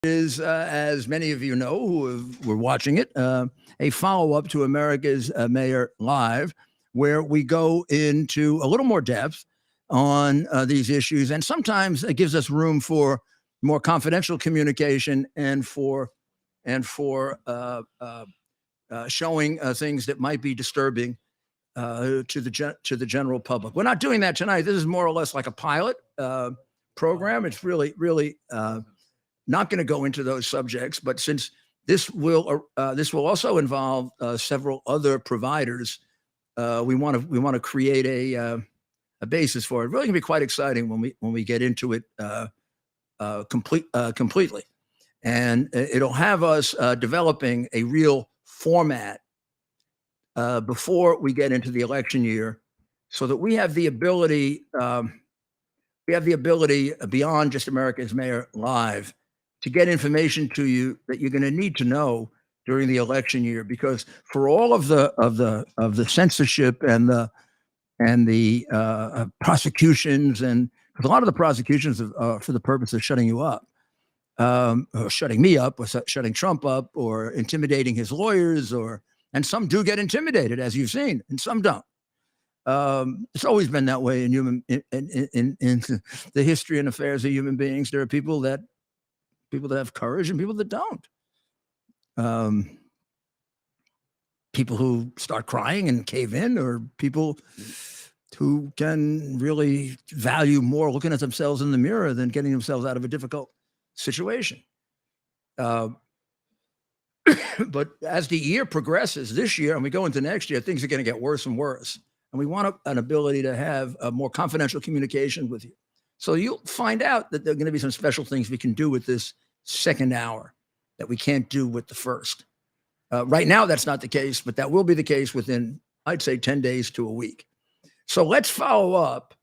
Is, as many of you know were watching it, a follow up to America's Mayor Live, where we go into a little more depth on these issues. And sometimes it gives us room for more confidential communication and for showing things that might be disturbing to the general public. We're not doing that tonight. This is more or less like a pilot program. It's really not going to go into those subjects, but since this will also involve several other providers, we want to create a basis for it. Really, can be quite exciting when we get into it completely, and it'll have us developing a real format before we get into the election year, so that we have the ability. Beyond just America's Mayor Live to get information to you that you're going to need to know during the election year, because for all of the censorship and the prosecutions, and because a lot of the prosecutions are for the purpose of shutting you up, or shutting me up, or shutting Trump up, or intimidating his lawyers, and some do get intimidated, as you've seen, and some don't. It's always been that way in the history and affairs of human beings. There are people that have courage and people that don't. People who start crying and cave in, or people who can really value more looking at themselves in the mirror than getting themselves out of a difficult situation. But as the year progresses this year and we go into next year, things are going to get worse and worse. And we want an ability to have a more confidential communication with you. So you'll find out that there are going to be some special things we can do with this second hour that we can't do with the first. Right now, that's not the case, but that will be the case within, I'd say, 10 days to a week. So let's follow up